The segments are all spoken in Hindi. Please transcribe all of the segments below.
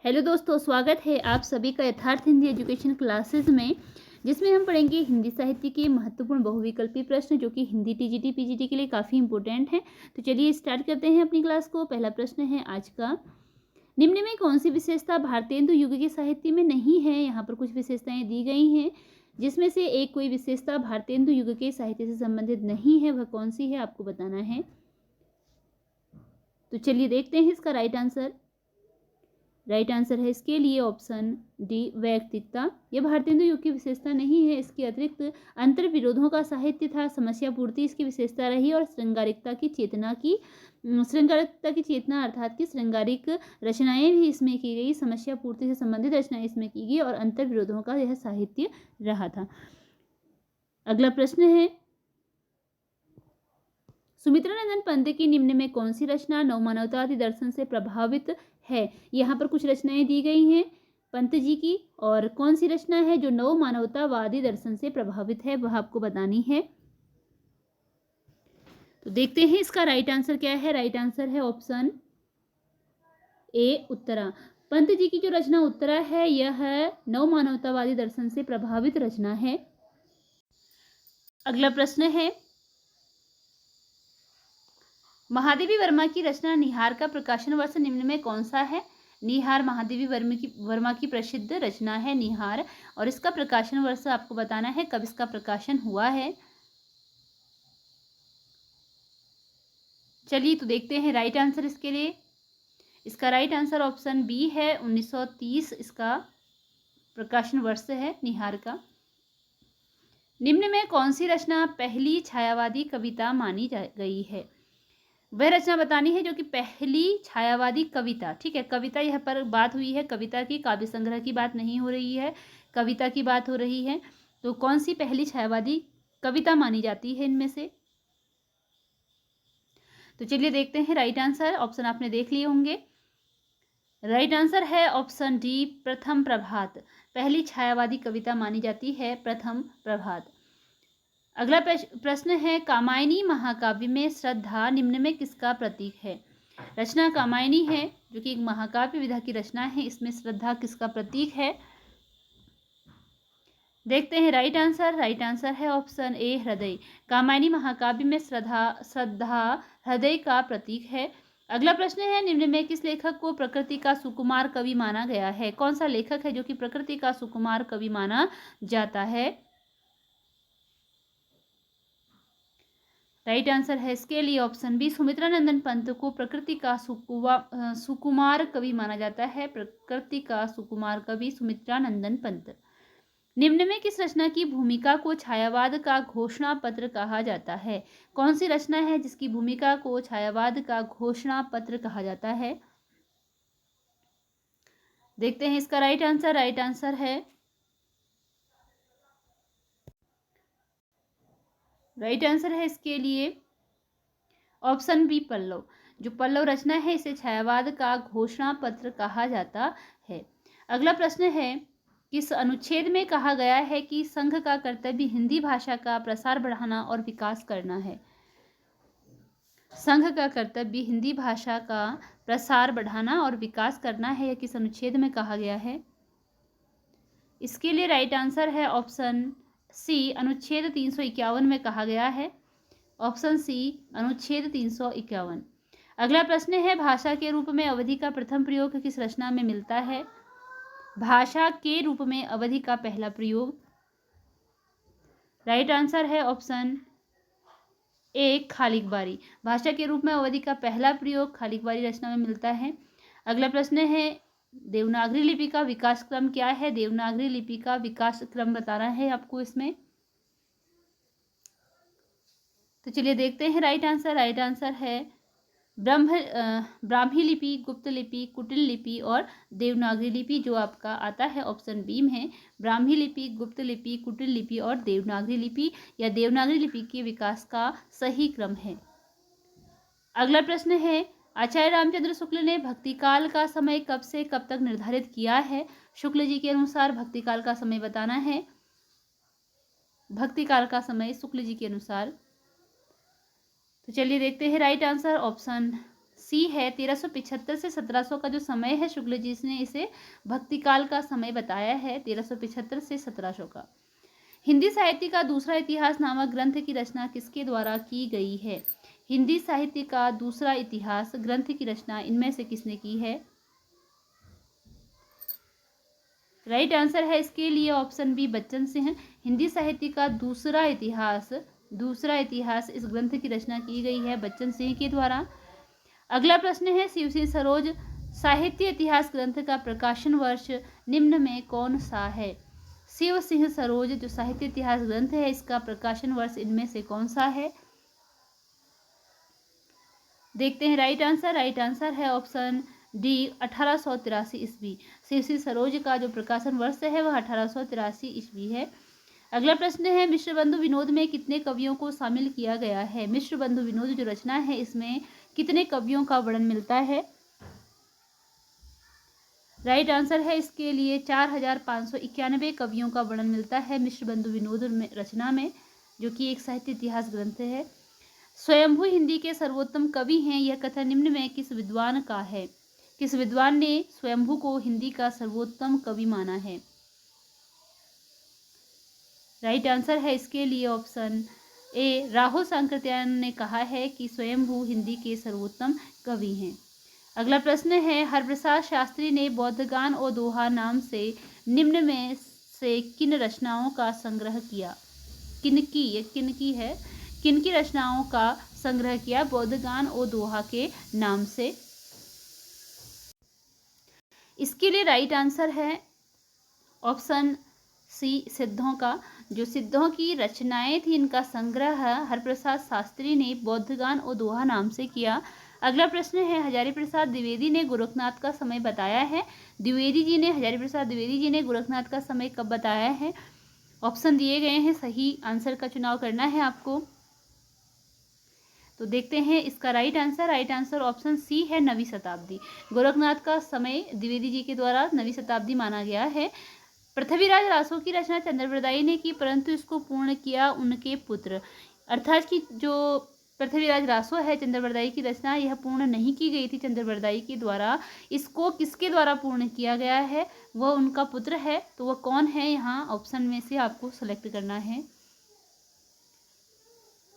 हेलो दोस्तों, स्वागत है आप सभी का यथार्थ हिंदी एजुकेशन क्लासेस में, जिसमें हम पढ़ेंगे हिंदी साहित्य के महत्वपूर्ण बहुविकल्पी प्रश्न जो कि हिंदी टीजीटी पीजीटी के लिए काफ़ी इंपॉर्टेंट हैं। तो चलिए स्टार्ट करते हैं अपनी क्लास को। पहला प्रश्न है आज का, निम्न में कौन सी विशेषता भारतेंदु युग के साहित्य में नहीं है। यहाँ पर कुछ विशेषताएं दी गई हैं, जिसमें से एक कोई विशेषता भारतेंदु युग के साहित्य से संबंधित नहीं है। वह कौन सी है आपको बताना है। तो चलिए देखते हैं इसका राइट आंसर है इसके लिए ऑप्शन डी, वैयक्तिकता। यह भारतेंदु युग की विशेषता नहीं है। इसके अतिरिक्त अंतर विरोधों का साहित्य था, समस्या पूर्ति इसकी विशेषता रही, और श्रृंगारिकता की चेतना अर्थात कि श्रृंगारिक रचनाएं भी इसमें की गई, समस्या पूर्ति से संबंधित रचनाएं इसमें की गई और अंतर विरोधों का यह साहित्य रहा था। अगला प्रश्न है, सुमित्रानंदन पंत की निम्न में कौन सी रचना नवमानवतावादी दर्शन से प्रभावित है। यहाँ पर कुछ रचनाएं दी गई हैं पंत जी की, और कौन सी रचना है जो नवमानवतावादी दर्शन से प्रभावित है वह आपको बतानी है। तो देखते हैं इसका राइट आंसर क्या है। राइट आंसर है ऑप्शन ए, उत्तरा। पंत जी की जो रचना उत्तरा है यह नवमानवतावादी दर्शन से प्रभावित रचना है। अगला प्रश्न है, महादेवी वर्मा की रचना निहार का प्रकाशन वर्ष निम्न में कौन सा है। निहार महादेवी वर्मा की प्रसिद्ध रचना है निहार, और इसका प्रकाशन वर्ष आपको बताना है, कब इसका प्रकाशन हुआ है। चलिए तो देखते हैं राइट आंसर इसके लिए। इसका राइट आंसर ऑप्शन बी है, 1930 इसका प्रकाशन वर्ष है निहार का। निम्न में कौन सी रचना पहली छायावादी कविता मानी गई है। वह रचना बतानी है जो कि पहली छायावादी कविता, ठीक है, कविता यह पर बात हुई है, कविता की, काव्य संग्रह की बात नहीं हो रही है, कविता की बात हो रही है। तो कौन सी पहली छायावादी कविता मानी जाती है इनमें से। तो चलिए देखते हैं राइट आंसर। ऑप्शन आपने देख लिए होंगे। राइट आंसर है ऑप्शन डी, प्रथम प्रभात। पहली छायावादी कविता मानी जाती है प्रथम प्रभात। अगला प्रश्न है, कामायनी महाकाव्य में श्रद्धा निम्न में किसका प्रतीक है। रचना कामायनी है जो कि एक महाकाव्य विधा की रचना है, इसमें श्रद्धा किसका प्रतीक है। देखते हैं राइट आंसर है ऑप्शन ए, हृदय। कामायनी महाकाव्य में श्रद्धा हृदय का प्रतीक है। अगला प्रश्न है, निम्न में किस लेखक को प्रकृति का सुकुमार कवि माना गया है। कौन सा लेखक है जो कि प्रकृति का सुकुमार कवि माना जाता है। राइट आंसर है इसके लिए ऑप्शन बी, सुमित्रानंदन पंत को प्रकृति का सुकुमार कवि माना जाता है। प्रकृति का सुकुमार कवि सुमित्रानंदन पंत। निम्न में किस रचना की भूमिका को छायावाद का घोषणा पत्र कहा जाता है। कौन सी रचना है जिसकी भूमिका को छायावाद का घोषणा पत्र कहा जाता है। देखते हैं इसका राइट आंसर है इसके लिए ऑप्शन बी, पल्लव। जो पल्लव रचना है इसे छायावाद का घोषणा पत्र कहा जाता है। अगला प्रश्न है, किस अनुच्छेद में कहा गया है कि संघ का कर्तव्य हिंदी भाषा का प्रसार बढ़ाना और विकास करना है। संघ का कर्तव्य हिंदी भाषा का प्रसार बढ़ाना और विकास करना है, यह किस अनुच्छेद में कहा गया है। इसके लिए राइट आंसर है ऑप्शन सी, अनुच्छेद 351 में कहा गया है। ऑप्शन सी, अनुच्छेद 351। अगला प्रश्न है, भाषा के रूप में अवधि का प्रथम प्रयोग किस रचना में मिलता है। भाषा के रूप में अवधि का पहला प्रयोग। राइट आंसर है ऑप्शन ए, खालिकबारी। भाषा के रूप में अवधि का पहला प्रयोग खालिकबारी रचना में मिलता है। अगला प्रश्न है, देवनागरी लिपि का विकास क्रम क्या है। देवनागरी लिपि का विकास क्रम बताना है आपको इसमें। तो चलिए देखते हैं राइट आंसर है ब्राह्मी लिपि, गुप्त लिपि, कुटिल लिपि और देवनागरी लिपि, जो आपका आता है ऑप्शन बी में। ब्राह्मी लिपि, गुप्त लिपि, कुटिल लिपि और देवनागरी लिपि या देवनागरी लिपि के विकास का सही क्रम है। अगला प्रश्न है, आचार्य रामचंद्र शुक्ल ने भक्तिकाल का समय कब से कब तक निर्धारित किया है। शुक्ल जी के अनुसार भक्तिकाल का समय बताना है। भक्तिकाल का समय शुक्ल जी के अनुसार। तो चलिए देखते हैं राइट आंसर ऑप्शन सी है 1375 से 1700 का जो समय है, शुक्ल जी ने इसे भक्तिकाल का समय बताया है, 1375 से 1700 का। हिंदी साहित्य का दूसरा इतिहास नामक ग्रंथ की रचना किसके द्वारा की गई है? हिंदी साहित्य का दूसरा इतिहास ग्रंथ की रचना इनमें से किसने की है? राइट आंसर है इसके लिए ऑप्शन बी बच्चन सिंह। हिंदी साहित्य का दूसरा इतिहास इस ग्रंथ की रचना की गई है बच्चन सिंह के द्वारा। अगला प्रश्न है शिव सिंह सरोज साहित्य इतिहास ग्रंथ का प्रकाशन वर्ष निम्न में कौन सा है? शिव सिंह सरोज जो साहित्य इतिहास ग्रंथ है, इसका प्रकाशन वर्ष इनमें से कौन सा है? देखते हैं राइट आंसर है ऑप्शन डी 1883 ईस्वी। शिव सिंह सरोज का जो प्रकाशन वर्ष है वह 1883 ईस्वी है। अगला प्रश्न है मिश्र बंधु विनोद में कितने कवियों को शामिल किया गया है? मिश्र बंधु विनोद जो रचना है इसमें कितने कवियों का वर्णन मिलता है? राइट आंसर है इसके लिए 4591 कवियों का वर्णन मिलता है मिश्र बंधु विनोद में रचना में, जो कि एक साहित्य इतिहास ग्रंथ है। स्वयंभू हिंदी के सर्वोत्तम कवि हैं, यह कथन निम्न में किस विद्वान का है? किस विद्वान ने स्वयंभू को हिंदी का सर्वोत्तम कवि माना है? राइट आंसर है इसके लिए ऑप्शन ए राहुल सांकृत्यायन ने कहा है कि स्वयंभू हिंदी के सर्वोत्तम कवि हैं। अगला प्रश्न है हरप्रसाद शास्त्री ने बौद्धगान और दोहा नाम से निम्न में से किन रचनाओं का संग्रह किया? किनकी रचनाओं का संग्रह किया बौद्धगान और दोहा के नाम से? इसके लिए राइट आंसर है ऑप्शन सी सिद्धों का। जो सिद्धों की रचनाएं थी इनका संग्रह हरप्रसाद शास्त्री ने बौद्धगान और दोहा नाम से किया। अगला प्रश्न है हजारी प्रसाद द्विवेदी ने गोरखनाथ का समय बताया है। हजारी प्रसाद द्विवेदी जी ने गोरखनाथ का समय कब बताया है? ऑप्शन दिए गए हैं, सही आंसर का चुनाव करना है आपको। तो देखते हैं इसका राइट आंसर ऑप्शन सी है 9वीं शताब्दी। गोरखनाथ का समय द्विवेदी जी के द्वारा 9वीं शताब्दी माना गया है। पृथ्वीराज रासो की रचना चंद्रबरदाई ने की, परंतु इसको पूर्ण किया उनके पुत्र। अर्थात कि जो पृथ्वीराज रासो है चंद्रबरदाई की रचना, यह पूर्ण नहीं की गई थी चंद्रबरदाई के द्वारा। इसको किसके द्वारा पूर्ण किया गया है? वह उनका पुत्र है। तो वह कौन है? यहाँ ऑप्शन में से आपको सेलेक्ट करना है।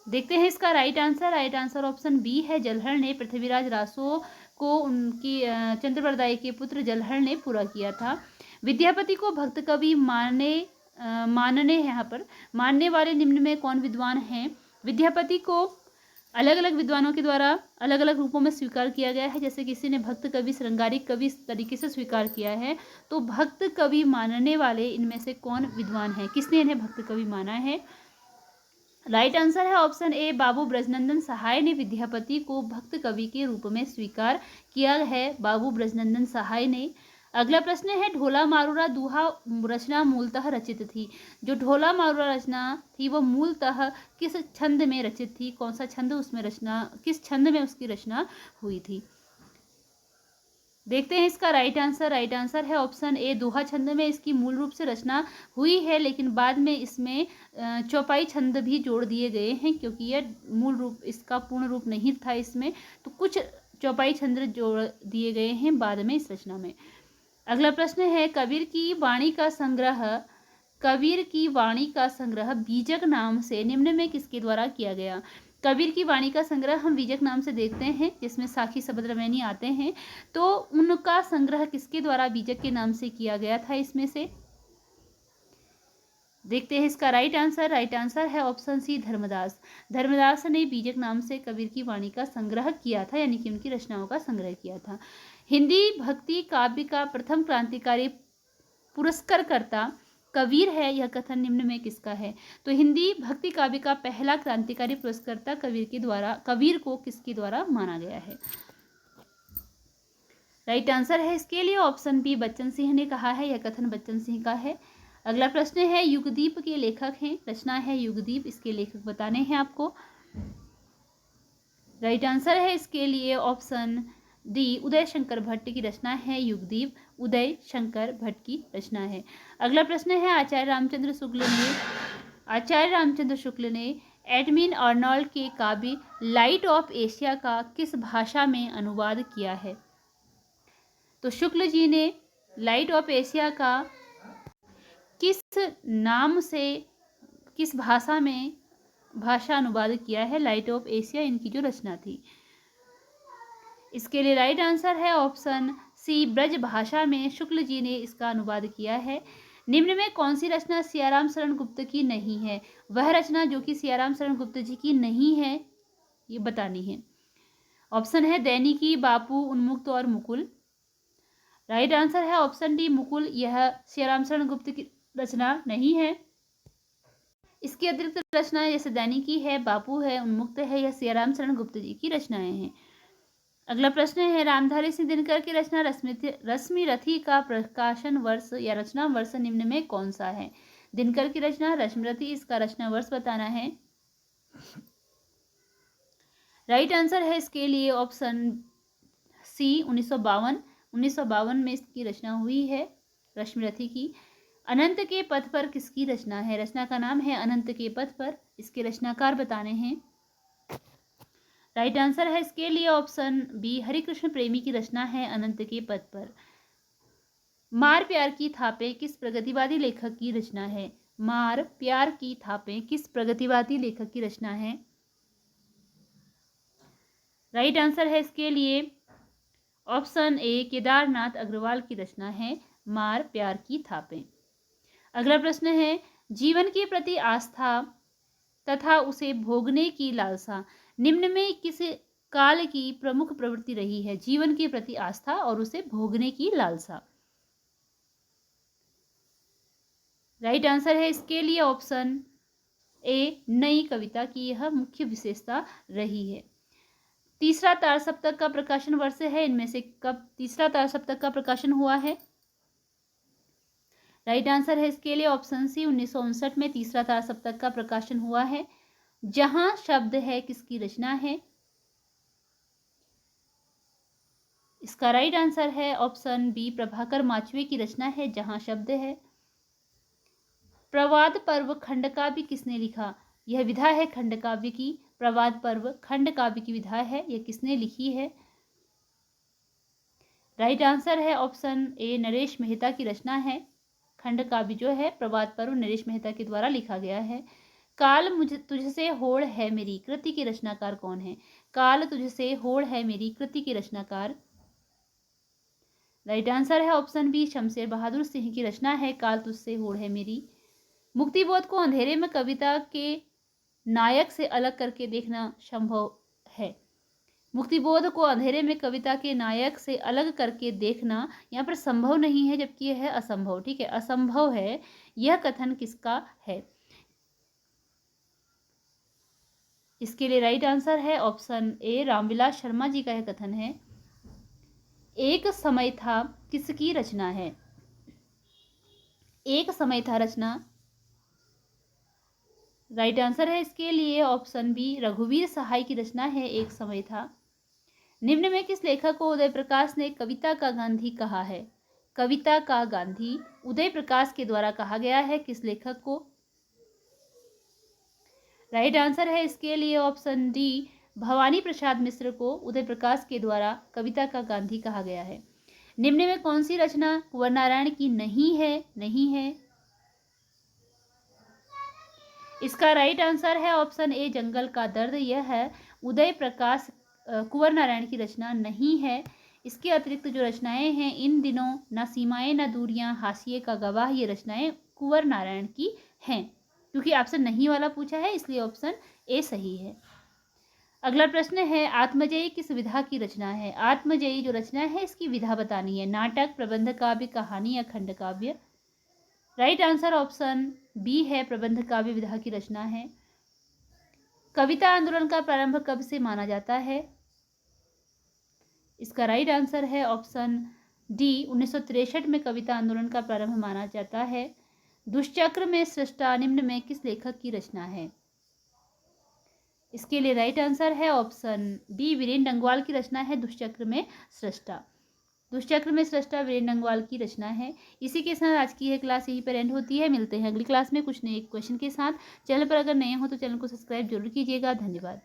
देखते हैं इसका राइट आंसर ऑप्शन बी है जलहर ने पृथ्वीराज रासो को उनकी चंद्रबरदाई के पुत्र जलहर ने पूरा किया था। विद्यापति को भक्त कवि मानने वाले निम्न में कौन विद्वान हैं? विद्यापति को अलग अलग विद्वानों के द्वारा अलग अलग रूपों में स्वीकार किया गया है। जैसे किसी ने भक्त कवि, श्रृंगारिक कवि इस तरीके से स्वीकार किया है। तो भक्त कवि मानने वाले इनमें से कौन विद्वान है? किसने इन्हें भक्त कवि माना है? राइट आंसर है ऑप्शन ए बाबू ब्रजनंदन सहाय ने विद्यापति को भक्त कवि के रूप में स्वीकार किया है, बाबू ब्रजनंदन सहाय ने। अगला प्रश्न है ढोला मारूरा दोहा रचना मूलतः रचित थी। जो ढोला मारूरा रचना थी वह मूलतः किस छंद में रचित थी? कौन सा छंद उसमें किस छंद में उसकी रचना हुई थी? देखते हैं इसका राइट आंसर है ऑप्शन ए दोहा छंद में इसकी मूल रूप से रचना हुई है, लेकिन बाद में इसमें चौपाई छंद भी जोड़ दिए गए हैं, क्योंकि यह मूल रूप इसका पूर्ण रूप नहीं था इसमें, तो कुछ चौपाई छंद जोड़ दिए गए हैं बाद में इस रचना में। अगला प्रश्न है कबीर की वाणी का संग्रह बीजक नाम से निम्न में किसके द्वारा किया गया? कबीर की वाणी का संग्रह हम बीजक नाम से देखते हैं, जिसमें साखी शबद रमैनी आते हैं। तो उनका संग्रह किसके द्वारा बीजक के नाम से किया गया था? इसमें से देखते हैं इसका राइट आंसर है ऑप्शन सी धर्मदास ने बीजक नाम से कबीर की वाणी का संग्रह किया था, यानी कि उनकी रचनाओं का संग्रह किया था। हिंदी भक्ति काव्य का प्रथम क्रांतिकारी पुरस्कारकर्ता कबीर है, यह कथन निम्न में किसका है? तो हिंदी भक्ति काव्य का पहला क्रांतिकारी पुरस्कर्ता कबीर को किसके द्वारा माना गया है? राइट आंसर है इसके लिए ऑप्शन बी बच्चन सिंह ने कहा है, यह कथन बच्चन सिंह का है। अगला प्रश्न है युगदीप के लेखक हैं, रचना है युगदीप, इसके लेखक बताने हैं आपको। राइट आंसर है इसके लिए ऑप्शन डी उदय शंकर भट्ट की रचना है युगदीप, उदय शंकर भट्ट की रचना है। अगला प्रश्न है आचार्य रामचंद्र शुक्ल ने एडमिन अर्नोल्ड के काव्य लाइट ऑफ एशिया का किस भाषा में अनुवाद किया है? तो शुक्ल जी ने लाइट ऑफ एशिया का किस नाम से, किस भाषा अनुवाद किया है? लाइट ऑफ एशिया इनकी जो रचना थी। इसके लिए राइट आंसर है ऑप्शन सी, ब्रज भाषा में शुक्ल जी ने इसका अनुवाद किया है। निम्न में कौन सी रचना सियाराम शरण गुप्त की नहीं है? वह रचना जो कि सियाराम शरण गुप्त जी की नहीं है, ये बतानी है। ऑप्शन है दैनिकी, बापू, उन्मुक्त और मुकुल। राइट आंसर है ऑप्शन डी, मुकुल। यह सियाराम शरण गुप्त की रचना नहीं है। इसकी अतिरिक्त रचनाएं जैसे दैनिकी है, बापू है, उन्मुक्त है, यह सियाराम शरण गुप्त जी की रचनाएं हैं। अगला प्रश्न है, रामधारी सिंह दिनकर की रचना रश्मि रथी का प्रकाशन वर्ष या रचना वर्ष निम्न में कौन सा है? दिनकर की रचना रश्मि रथी, इसका रचना वर्ष बताना है। राइट आंसर है इसके लिए ऑप्शन सी, 1952 में इसकी रचना हुई है रश्मि रथी की। अनंत के पथ पर किसकी रचना है? रचना का नाम है अनंत के पथ पर, इसके रचनाकार बताने हैं। राइट आंसर है इसके लिए ऑप्शन बी, हरिकृष्ण प्रेमी की रचना है अनंत के पथ पर। मार प्यार की थापें किस प्रगतिवादी लेखक की रचना है? मार प्यार की थापें किस प्रगतिवादी लेखक की रचना है? राइट आंसर है इसके लिए ऑप्शन ए, केदारनाथ अग्रवाल की रचना है मार प्यार की थापें। अगला प्रश्न है, जीवन के प्रति आस्था तथा उसे भोगने की लालसा निम्न में किस काल की प्रमुख प्रवृत्ति रही है? जीवन के प्रति आस्था और उसे भोगने की लालसा। राइट आंसर है इसके लिए ऑप्शन ए, नई कविता की यह मुख्य विशेषता रही है। तीसरा तार सप्तक का प्रकाशन वर्ष है, इनमें से कब तीसरा तार सप्तक का प्रकाशन हुआ है? राइट आंसर है इसके लिए ऑप्शन सी, 1959 में तीसरा तार सप्तक का प्रकाशन हुआ है। जहां शब्द है किसकी रचना है? इसका राइट आंसर है ऑप्शन बी, प्रभाकर माचवे की रचना है जहां शब्द है। प्रवाद पर्व खंड काव्य किसने लिखा? यह विधा है खंड काव्य की। प्रवाद पर्व खंड काव्य की विधा है, यह किसने लिखी है? राइट आंसर है ऑप्शन ए, नरेश मेहता की रचना है। खंड काव्य जो है प्रवाद पर्व नरेश मेहता के द्वारा लिखा गया है। काल मुझ तुझसे होड़ है मेरी कृति के रचनाकार कौन है? काल तुझसे होड़ है मेरी कृति के रचनाकार। राइट आंसर है ऑप्शन बी, शमशेर बहादुर सिंह की रचना है काल तुझसे होड़ है मेरी। मुक्तिबोध को अंधेरे में कविता के नायक से अलग करके देखना संभव है। मुक्तिबोध को अंधेरे में कविता के नायक से अलग करके देखना यहाँ पर संभव नहीं है, जबकि यह है असंभव। ठीक है, असंभव है। यह कथन किसका है? इसके लिए राइट आंसर है ऑप्शन ए, रामविलास शर्मा जी का यह कथन है। एक समय था किसकी रचना है? एक समय था रचना। राइट आंसर है इसके लिए ऑप्शन बी, रघुवीर सहाय की रचना है एक समय था। निम्न में किस लेखक को उदय प्रकाश ने कविता का गांधी कहा है? कविता का गांधी उदय प्रकाश के द्वारा कहा गया है, किस लेखक को? राइट आंसर है इसके लिए ऑप्शन डी, भवानी प्रसाद मिश्र को उदय प्रकाश के द्वारा कविता का गांधी कहा गया है। निम्न में कौन सी रचना कुंवर नारायण की नहीं है? नहीं है। इसका राइट आंसर है ऑप्शन ए, जंगल का दर्द। यह है उदय प्रकाश कुंवर नारायण की रचना नहीं है। इसके अतिरिक्त जो रचनाएं हैं, इन दिनों न सीमाएं न दूरियां, हाशिए का गवाह, ये रचनाएं कुंवर नारायण की हैं। क्योंकि ऑप्शन नहीं वाला पूछा है इसलिए ऑप्शन ए सही है। अगला प्रश्न है, आत्मजयी किस विधा की रचना है? आत्मजयी जो रचना है इसकी विधा बतानी है। नाटक, प्रबंध काव्य, कहानी या खंड काव्य? राइट आंसर ऑप्शन बी है, प्रबंध काव्य विधा की रचना है। कविता आंदोलन का प्रारंभ कब से माना जाता है? इसका राइट आंसर है ऑप्शन डी, 1963 में कविता आंदोलन का प्रारंभ माना जाता है। दुष्चक्र में सृष्टा निम्न में किस लेखक की रचना है? इसके लिए राइट आंसर है ऑप्शन बी, वीरेंद्र डंगवाल की रचना है दुष्चक्र में सृष्टा। दुष्चक्र में सृष्टा वीरेंद्र नंगवाल की रचना है। इसी के साथ आज की यह क्लास यहीं पर एंड होती है। मिलते हैं अगली क्लास में कुछ नए क्वेश्चन के साथ। चैनल पर अगर नए हो तो चैनल को सब्सक्राइब जरूर कीजिएगा। धन्यवाद।